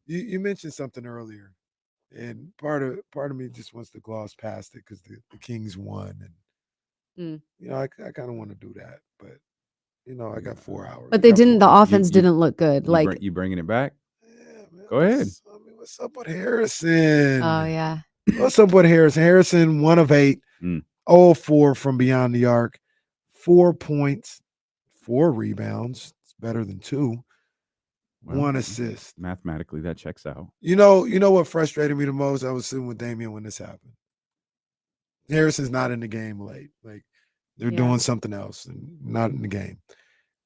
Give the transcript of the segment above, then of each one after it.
You mentioned something earlier, and part of me just wants to gloss past it because the Kings won, and Mm. I kind of want to do that, but I got 4 hours. But We they got didn't. 4 The hours. offense didn't look good. Like, you bringing it back? Yeah, man. Go ahead. What's up with Harrison? oh yeah, What's up with Harrison? Harrison, 1 of 8, 0 of 4 from beyond the arc, 4 points, 4 rebounds. It's better than 2. Well, 1 assist. Mathematically, that checks out. You know what frustrated me the most? I was sitting with Damian when this happened. Harrison's not in the game late. Like they're doing something else and not in the game.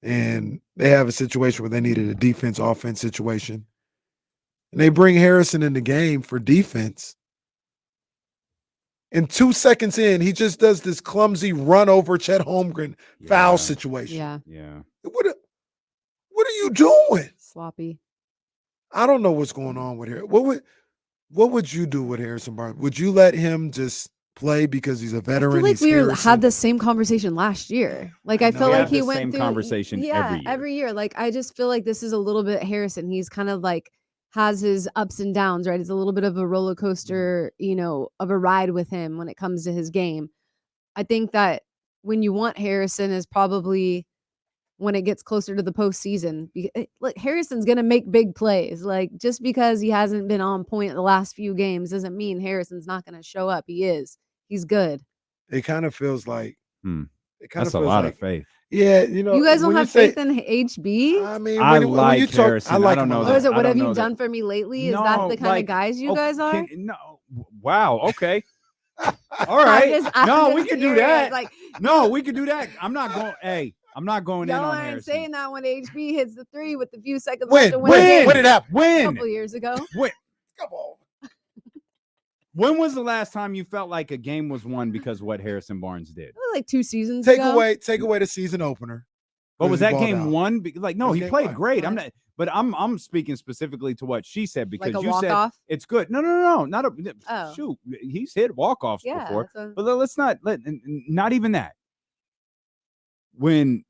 And they have a situation where they needed a defense-offense situation. And they bring Harrison in the game for defense. And 2 seconds in, he just does this clumsy run over Chet Holmgren foul situation. Yeah. What are you doing? sloppy. I don't know what's going on with here. What would you do with Harrison Barnes? Would you let him just play because he's a veteran? I feel like he's we Harrison? had the same conversation last year. Like I felt like he went same through conversation every year. Like I just feel like this is a little bit Harrison. He's kind of like has his ups and downs, right? It's a little bit of a roller coaster, of a ride with him when it comes to his game. I think that when you want Harrison is probably when it gets closer to the postseason. Look, Harrison's gonna make big plays. Like just because he hasn't been on point the last few games doesn't mean Harrison's not gonna show up. He is. He's good. It kind of feels like That's a lot of faith. Yeah, you guys don't have faith in HB. I mean, I when like you talk, Harrison. I like don't him know a that. lot. Or is it I what don't have you know done that. for me lately? Is No, that the kind like, of guys you guys are? No. Wow. Okay. All right. No, we can do that. Like, no, we can do that. I'm not going. Hey, I'm not going in y'all on ain't Harrison. saying that when HB hits the 3 with a few seconds left to win. When did it happen? A couple years ago. Come on. When was the last time you felt like a game was won because of what Harrison Barnes did? It was like 2 seasons Take ago. away the season opener. But was that game out. won? Like, no, he played great. One. I'm speaking specifically to what she said because like you said walk-off? It's good. No, not a shoot. He's hit walk-offs before, but let's not even that. When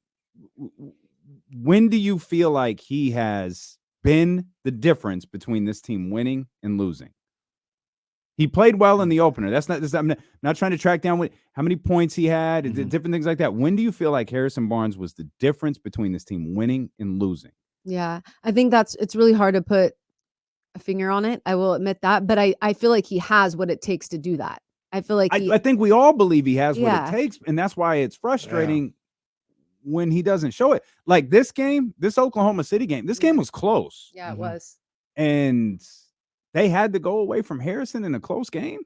do you feel like he has been the difference between this team winning and losing? He played well in the opener. I'm not trying to track down how many points he had, different things like that. When do you feel like Harrison Barnes was the difference between this team winning and losing? Yeah, I think it's really hard to put a finger on it. I will admit that, but I feel like he has what it takes to do that. I feel like I think we all believe he has what it takes, and that's why it's frustrating when he doesn't show it. Like this game, this Oklahoma City game, this game was close. Yeah, it was. And they had to go away from Harrison in a close game.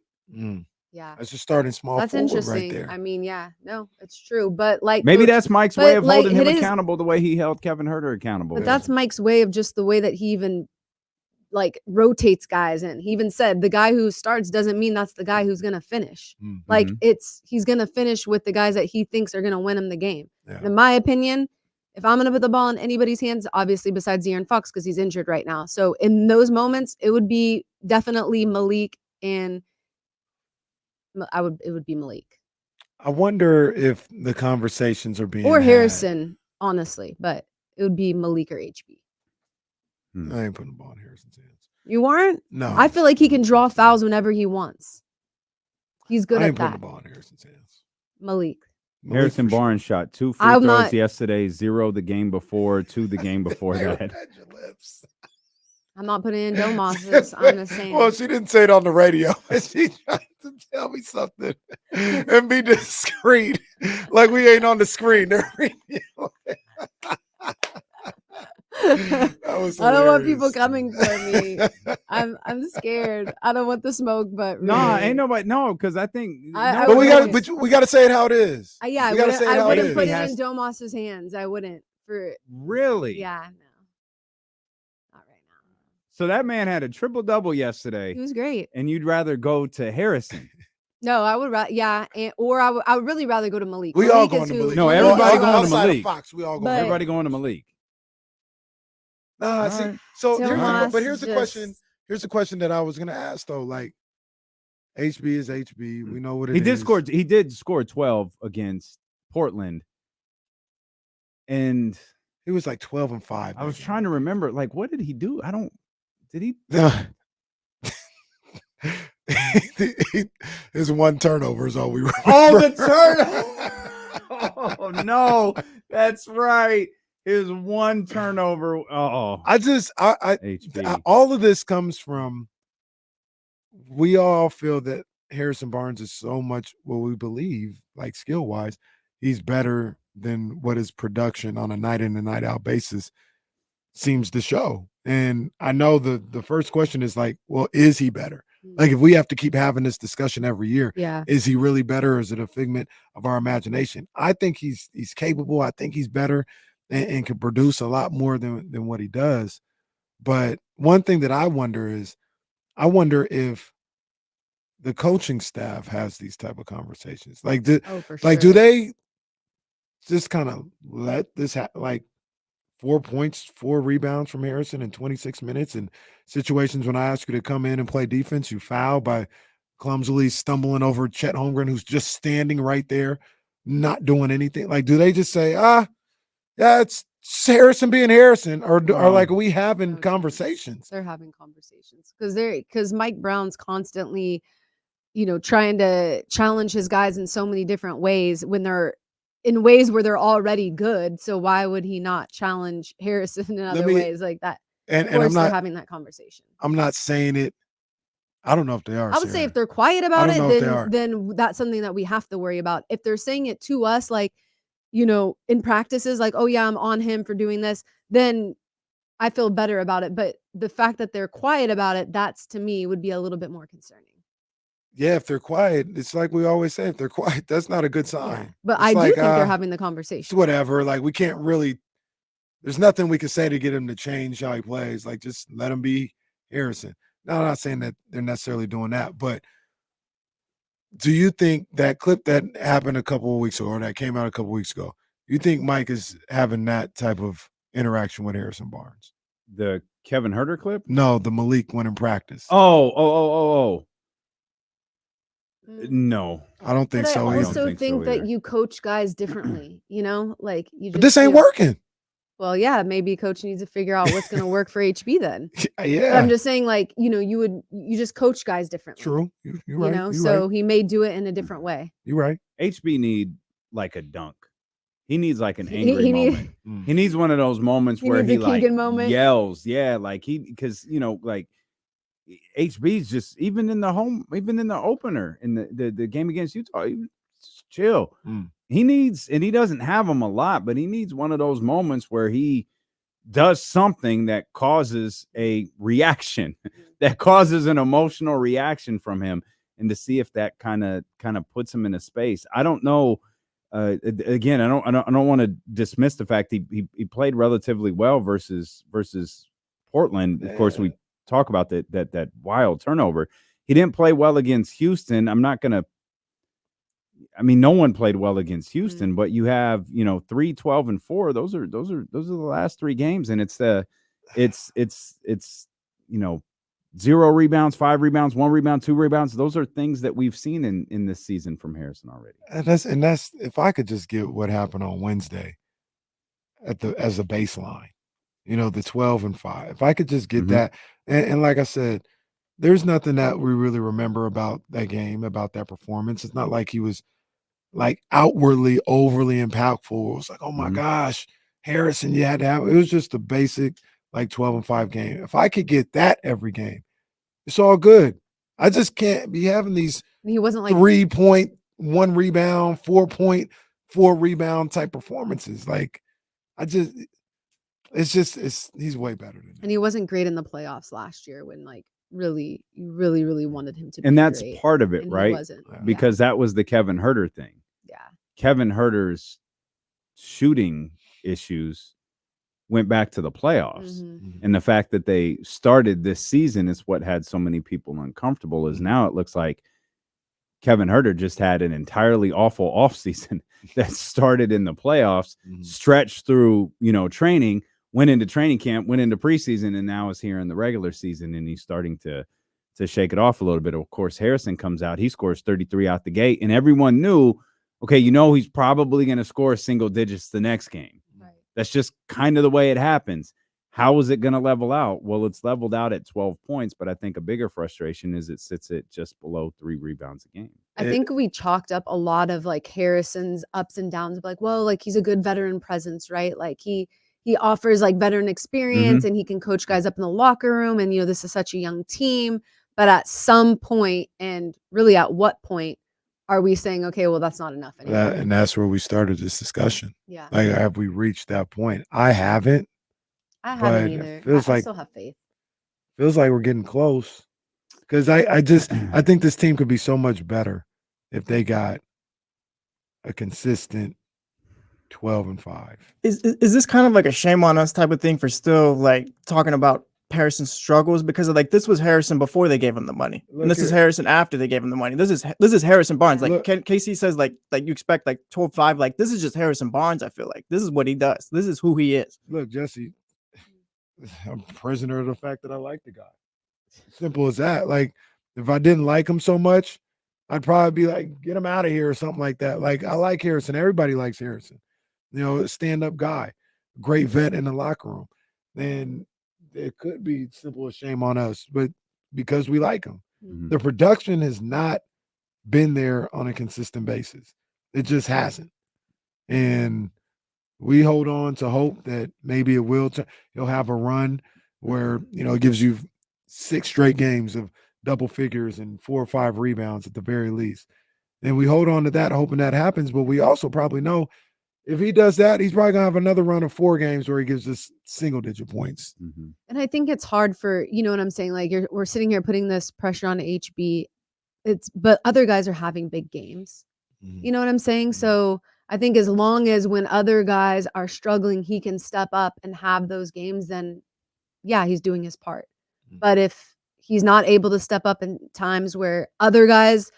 Yeah, that's just starting small. That's interesting. Right there. I mean, no, it's true. But like maybe that's Mike's way of holding him accountable the way he held Kevin Huerter accountable. But that's Mike's way of just the way that he even like rotates guys in. He even said the guy who starts doesn't mean that's the guy who's gonna finish. Like he's gonna finish with the guys that he thinks are gonna win him the game. Yeah. In my opinion, if I'm gonna put the ball in anybody's hands, obviously besides De'Aaron Fox because he's injured right now. So in those moments, it would be definitely Malik and it would be Malik. I wonder if the conversations are being or Harrison, honestly, but it would be Malik or HB. I ain't putting the ball in Harrison's hands. You aren't? No. I feel like he can draw fouls whenever he wants. He's good at that. I ain't putting the ball in Harrison's hands. Malik. Harrison Barnes shot 2 free throws yesterday, 0 the game before, 2 the game before that. I'm not putting in Domas's. I'm just saying. Well, she didn't say it on the radio. She tried to tell me something and be discreet, like we ain't on the screen. I don't want people coming for me. I'm scared. I don't want the smoke, but really. No, ain't nobody. No, because I think. But we got to say it how it is. Yeah, I wouldn't put it in Domas's hands. I wouldn't for really. Yeah, no, not right now. So that man had a triple-double yesterday. He was great. And you'd rather go to Harrison. No, I would rather, I would really rather go to Malik. We all going to Malik. No, everybody going to Malik. Fox, we all going. Everybody going to Malik. Nah, see, right. So here's the question. Here's the question that I was gonna ask though. Like, HB is HB. We know what it is. He did score 12 against Portland, and he was like 12 and 5. I was trying to remember, like, what did he do? Did he? His one turnover is all we remember. Oh, the turnover. Oh, no. That's right. His one turnover. Oh, I all of this comes from, we all feel that Harrison Barnes is so much what we believe, like skill wise, he's better than what his production on a night in and night out basis seems to show. And I know the first question is like, well, is he better? Like, if we have to keep having this discussion every year, is he really better, or is it a figment of our imagination? I think he's capable. I think he's better and can produce a lot more than what he does. But one thing that I wonder is, I wonder if the coaching staff has these type of conversations. Like, do they just kind of let this happen? Like, 4 points, 4 rebounds from Harrison in 26 minutes, and situations when I ask you to come in and play defense, you foul by clumsily stumbling over Chet Holmgren, who's just standing right there, not doing anything. Like, do they just say, yeah, it's Harrison being Harrison, or like, are we having conversations? They're having conversations because Mike Brown's constantly, trying to challenge his guys in so many different ways when they're in ways where they're already good. So why would he not challenge Harrison in other ways like that? And I'm not having that conversation. I'm not saying it. I don't know if they are. I would say if they're quiet about it, then that's something that we have to worry about. If they're saying it to us, like, in practices, like, oh yeah, I'm on him for doing this, then I feel better about it. But the fact that they're quiet about it, that's, to me, would be a little bit more concerning. Yeah, if they're quiet, it's like we always say, if they're quiet, that's not a good sign. Yeah, but I do think they're having the conversation. It's whatever. Like, we can't really, there's nothing we can say to get him to change how he plays. Like, just let him be Harrison. Now, I'm not saying that they're necessarily doing that, but do you think that clip that happened a couple of weeks ago, or that came out a couple of weeks ago, you think Mike is having that type of interaction with Harrison Barnes? The Kevin Huerter clip? No, the Malik one in practice. Oh. No, I don't think so. I also think that you coach guys differently, like you just, but this ain't working. Well, yeah, maybe coach needs to figure out what's going to work for HB then. Yeah. But I'm just saying, like, you just coach guys differently. True. You're right. So he may do it in a different way. You're right. HB need like a dunk. He needs like an angry moment. He needs one of those moments where he like yells. Yeah, like because like HB's just even in the opener in the game against Utah, he was just chill. He needs, and he doesn't have them a lot, but he needs one of those moments where he does something that causes a reaction, that causes an emotional reaction from him, and to see if that kind of puts him in a space. I don't know. Again, I don't want to dismiss the fact he played relatively well versus Portland. Of course, we talk about that wild turnover. He didn't play well against Houston. No one played well against Houston, but you have 3, 12, and 4. Those are the last 3 games, and it's 0 rebounds, 5 rebounds, 1 rebound, 2 rebounds. Those are things that we've seen in this season from Harrison already. And that's if I could just get what happened on Wednesday as a baseline, the 12 and 5. If I could just get that, and like I said, there's nothing that we really remember about that game, about that performance. It's not like he was like outwardly overly impactful. It was like, oh my gosh, Harrison, you had to have. It was just a basic like 12 and 5 game. If I could get that every game, it's all good. I just can't be having these. He wasn't like 3-point, 1 rebound, 4-point, 4 rebound type performances. Like, he's way better than that. And he wasn't great in the playoffs last year when like really wanted him to be. And that's great, part of it, right? He wasn't. Because that was the Kevin Huerter thing. Yeah. Kevin Huerter's shooting issues went back to the playoffs. And the fact that they started this season is what had so many people uncomfortable. Is now it looks like Kevin Huerter just had an entirely awful offseason that started in the playoffs, stretched through, training, went into training camp, went into preseason, and now is here in the regular season, and he's starting to shake it off a little bit. Of course, Harrison comes out, he scores 33 out the gate, and everyone knew, okay, he's probably going to score single digits the next game. Right. That's just kind of the way it happens. How is it going to level out? Well, it's leveled out at 12 points, but I think a bigger frustration is it sits at just below 3 rebounds a game. I think we chalked up a lot of like Harrison's ups and downs of like, well, like he's a good veteran presence, right? Like he offers like veteran experience and he can coach guys up in the locker room. And, this is such a young team. But at some point, and really at what point are we saying, okay, well, that's not enough anymore? And that's where we started this discussion. Yeah. Like, have we reached that point? I haven't. I haven't but either. it feels I like still have faith. feels like we're getting close. Because I think this team could be so much better if they got a consistent 12-5. Is this kind of like a shame on us type of thing for still like talking about Harrison's struggles? Because like this was Harrison before they gave him the money, and this is Harrison after they gave him the money. This is Harrison Barnes. Like KC says, like you expect like 12-5. Like this is just Harrison Barnes. I feel like this is what he does. This is who he is. Look, Jesse, I'm a prisoner of the fact that I like the guy. Simple as that. Like, if I didn't like him so much, I'd probably be like, get him out of here or something like that. Like, I like Harrison. Everybody likes Harrison. A stand-up guy, great vet in the locker room. And it could be simple as shame on us, but because we like him. Mhm. The production has not been there on a consistent basis. It just hasn't. And we hold on to hope that maybe it will. He'll have a run where, it gives you 6 straight games of double figures and 4 or 5 rebounds at the very least. And we hold on to that, hoping that happens. But we also probably know if he does that, he's probably going to have another run of 4 games where he gives us single-digit points. Mm-hmm. And I think it's hard for, you know what I'm saying? Like we're sitting here putting this pressure on HB. But other guys are having big games. Mm-hmm. You know what I'm saying? So I think as long as when other guys are struggling, he can step up and have those games, then yeah, he's doing his part. Mm-hmm. But if he's not able to step up in times where other guys,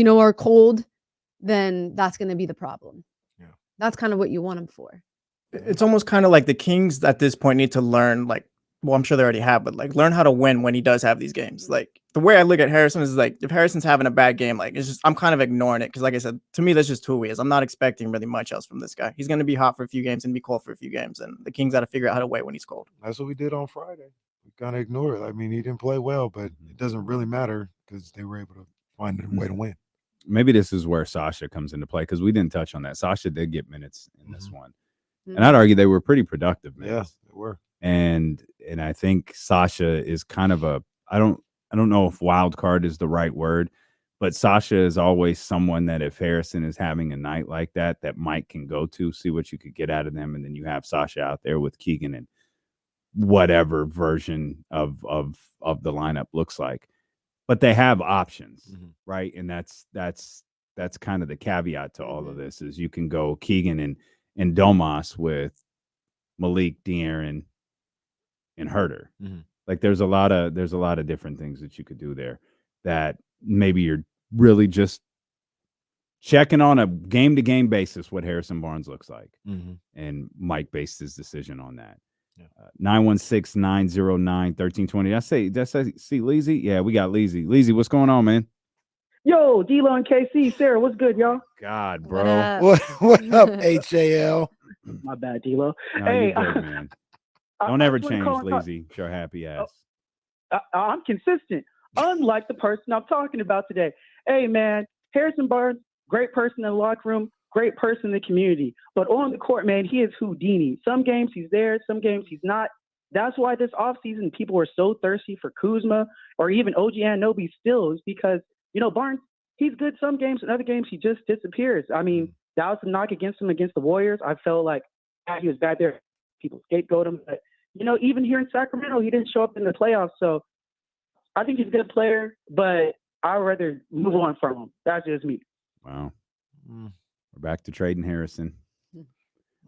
are cold, then that's going to be the problem. Yeah. That's kind of what you want him for. It's almost kind of like the Kings at this point need to learn, like, well, I'm sure they already have, but like learn how to win when he does have these games. Like the way I look at Harrison is like, if Harrison's having a bad game, like it's just, I'm kind of ignoring it. Because like I said, to me, that's just who he is. I'm not expecting really much else from this guy. He's going to be hot for a few games and be cold for a few games. And the Kings got to figure out how to wait when he's cold. That's what we did on Friday. We kind of ignore it. I mean, he didn't play well, but it doesn't really matter because they were able to find a way to win. Maybe this is where Sasha comes into play because we didn't touch on that. Sasha did get minutes in this one. Mm-hmm. And I'd argue they were pretty productive minutes. Yeah, they were. And I think Sasha is kind of I don't know if wild card is the right word, but Sasha is always someone that if Harrison is having a night like that Mike can go to, see what you could get out of them. And then you have Sasha out there with Keegan and whatever version of the lineup looks like. But they have options, right? And that's kind of the caveat to all of this is you can go Keegan and Domas with Malik, De'Aaron, and Huerter. Like there's a lot of different things that you could do there that maybe you're really just checking on a game-to-game basis what Harrison Barnes looks like. And Mike based his decision on that. 916-909-1320. That's see Leezy? Yeah, we got Leezy. Leezy, what's going on, man? Yo, D-Lo and KC, Sarah, what's good, y'all? God, bro. What up, HAL? My bad, D-Lo. No, hey, you're good, man. Don't ever change, Leezy. Show happy ass. I'm consistent, unlike the person I'm talking about today. Hey, man, Harrison Barnes, great person in the locker room, great person in the community. But on the court, man, he is Houdini. Some games he's there, some games he's not. That's why this offseason people are so thirsty for Kuzma or even OG Anunoby still is because, Barnes, he's good some games and other games he just disappears. I mean, that was a knock against him against the Warriors. I felt like he was bad there. People scapegoat him. But, even here in Sacramento, he didn't show up in the playoffs. So I think he's a good player, but I'd rather move on from him. That's just me. Wow. We're back to trading Harrison.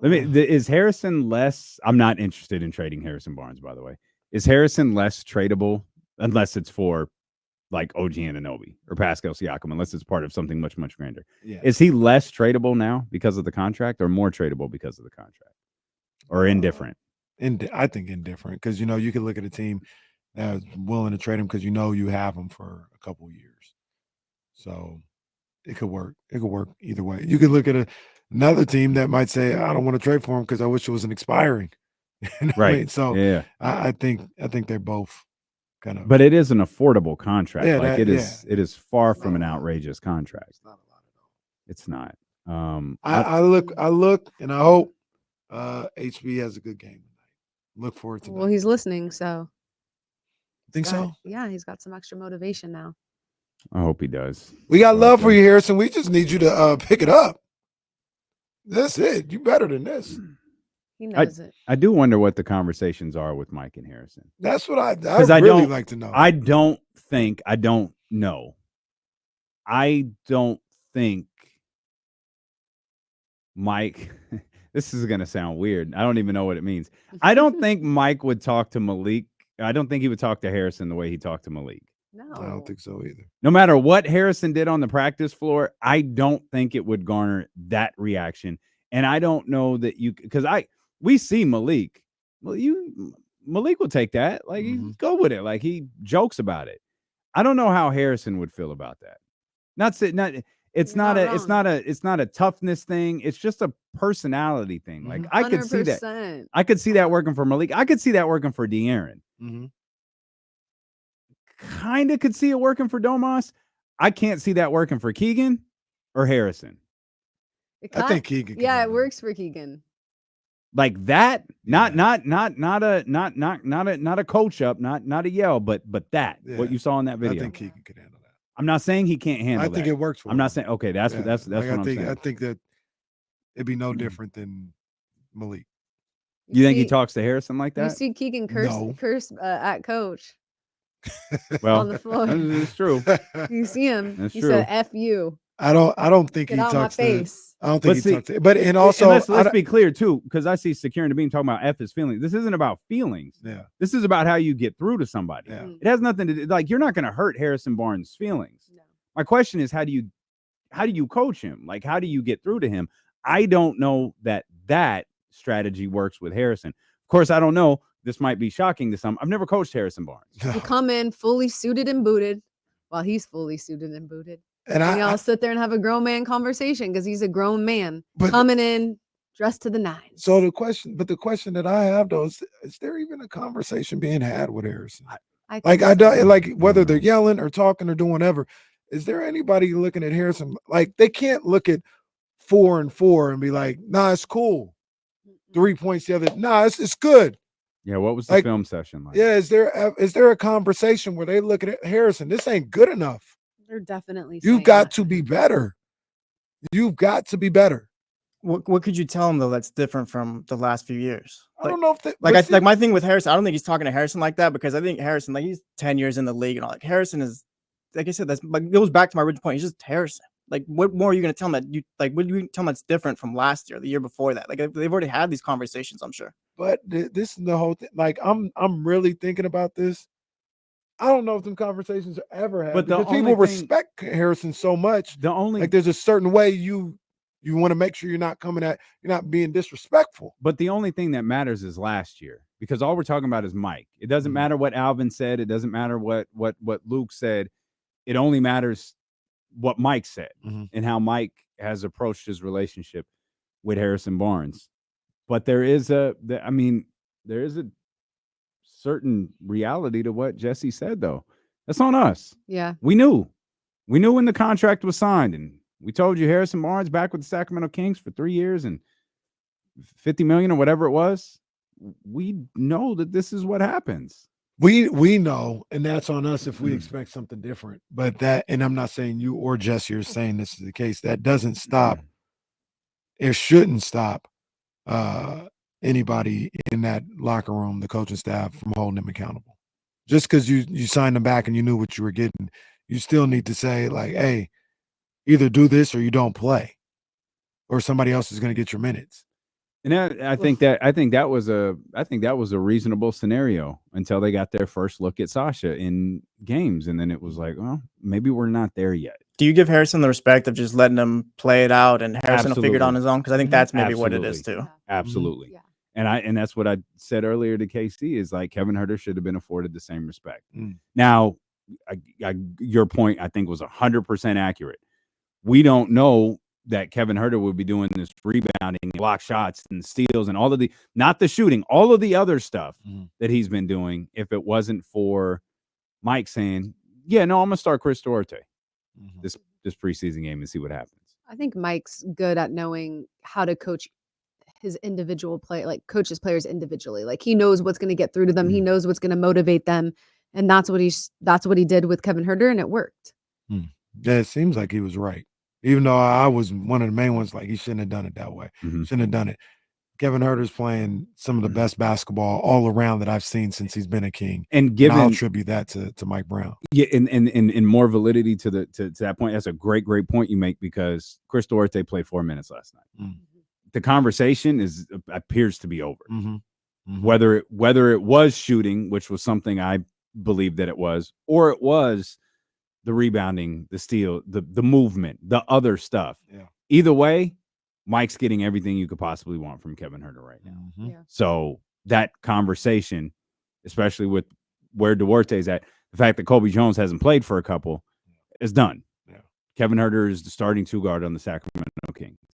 Is Harrison less? I'm not interested in trading Harrison Barnes, by the way. Is Harrison less tradable unless it's for like OG Anunoby or Pascal Siakam, unless it's part of something much, much grander? Yeah. Is he less tradable now because of the contract or more tradable because of the contract or indifferent? I think indifferent because, you can look at a team that's willing to trade him because you have him for a couple of years. So it could work. It could work either way. You could look at another team that might say, I don't want to trade for him because I wish it wasn't expiring. You know what I Right. mean? So Yeah. I think they're both kind of. But it is an affordable contract. Yeah, Like that- it is far It's not from a an lot. outrageous contract. It's not a lot at all. It's not. I look, and I hope HB has a good game tonight. Look forward to Well, that. he's listening, so Think so? yeah, he's got some extra motivation now. I hope he does. We got But, love for you, Harrison. We just need you to pick it up. That's it. You better than this. He knows it. I do wonder what the conversations are with Mike and Harrison. That's what I I really don't- like to know. I don't know. I don't think Mike, this is going to sound weird. I don't even know what it means. I don't think Mike would talk to Malik. I don't think he would talk to Harrison the way he talked to Malik. No, I don't think so either. No matter what Harrison did on the practice floor, I don't think it would garner that reaction. And I don't know that because we see Malik. Well, Malik will take that. Like, he go with it. Like, he jokes about it. I don't know how Harrison would feel about that. It's not a toughness thing. It's just a personality thing. Like, I could see that. 100%. I could see that working for Malik. I could see that working for De'Aaron. Kind of could see it working for Domas. I can't see that working for Keegan or Harrison. It I think Keegan. Yeah, it works for Keegan. Like that, not a coach up, not a yell, but that what you saw in that video. I think Keegan could handle that. I'm not saying he can't handle that. I think it works for I'm him. not saying okay. That's what I'm saying. I think that it'd be no different than Malik. You think he talks to Harrison like You that? see Keegan curse at coach Well, on the floor. it's true. You see him. That's He true. said, "F you." I don't think Get he out my talks to. face. I don't think But he see- talks to. But and also, let's be clear too, because I see Secure and the Beam talking about F his feelings. This isn't about feelings. Yeah. This is about how you get through to somebody. Yeah. It has nothing to do. Like, you're not going to hurt Harrison Barnes' feelings. No. My question is, how do you coach him? Like, how do you get through to him? I don't know that strategy works with Harrison. Of course, I don't know. This might be shocking to some. I've never coached Harrison Barnes. You come in fully suited and booted, while he's fully suited and booted. And And y'all sit there and have a grown man conversation because he's a grown man But- coming in dressed to the nines. So the question that I have though is there even a conversation being had with Harrison? I Like, think I don't so. like whether they're yelling or talking or doing whatever. Is there anybody looking at Harrison? Like, they can't look at 4 and 4 and be like, nah, it's cool. 3 points the other. Nah, it's good. Yeah, what was the Like, film session like? Yeah, is there a conversation where they looking at Harrison? This ain't good enough. They're definitely. You've saying got that. to be better. You've got to be better. What could you tell him though that's different from the last few years? I don't know if that, Like but see- like my thing with Harrison, I don't think he's talking to Harrison like that because I think Harrison, like he's 10 years in the league and all. Like Harrison is, like I said, that's like goes back to my original point. He's just Harrison. Like, what more are you gonna tell him that what do you tell him that's different from last year, the year before that? Like they've already had these conversations, I'm sure. But this is the whole thing. Like, I'm really thinking about this. I don't know if them conversations are ever had. But the because people only thing- respect Harrison so much. The only Like, there's a certain way you want to make sure you're not being disrespectful. But the only thing that matters is last year, because all we're talking about is Mike. It doesn't matter what Alvin said. It doesn't matter what Luke said. It only matters what Mike said and how Mike has approached his relationship with Harrison Barnes. But there is a certain reality to what Jesse said, though. That's on us. Yeah. We knew when the contract was signed, and we told you Harrison Barnes back with the Sacramento Kings for 3 years and $50 million or whatever it was. We know that this is what happens. We know, and that's on us if we expect something different. But that, and I'm not saying you or Jesse are saying this is the case. That doesn't stop. It shouldn't stop anybody in that locker room, the coaching staff, from holding them accountable. Just because you signed them back and you knew what you were getting, you still need to say, like, hey, either do this or you don't play, or somebody else is going to get your minutes. And I think that was a reasonable scenario until they got their first look at Sasha in games, and then it was like, well, maybe we're not there yet. Do you give Harrison the respect of just letting him play it out and Harrison will figure it on his own? Because I think that's maybe what it is too. Absolutely. Yeah. And that's what I said earlier to KC is like Kevin Huerter should have been afforded the same respect. Now, your point I think was 100% accurate. We don't know that Kevin Huerter would be doing this rebounding, block shots, and steals, and all of the not the shooting, all of the other stuff that he's been doing. If it wasn't for Mike saying, "Yeah, no, I'm gonna start Chris Duarte this preseason game and see what happens." I think Mike's good at knowing how to coach his individual play, like coaches players individually. Like he knows what's going to get through to them. He knows what's going to motivate them, and that's what he did with Kevin Huerter, and it worked. Yeah, it seems like he was right. Even though I was one of the main ones, like he shouldn't have done it that way. Shouldn't have done it. Kevin Huerter's playing some of the best basketball all around that I've seen since he's been a King. And I'll attribute that to Mike Brown. Yeah, and more validity to that point. That's a great point you make, because Chris Duarte played 4 minutes last night. The conversation appears to be over. Whether it was shooting, which was something I believe that it was, or it was the rebounding, the steal, the movement, the other stuff. Yeah. Either way, Mike's getting everything you could possibly want from Kevin Huerter right now. Yeah. So that conversation, especially with where Duarte's at, the fact that Kobe Jones hasn't played for a couple, is done. Yeah. Kevin Huerter is the starting 2 guard on the Sacramento Kings.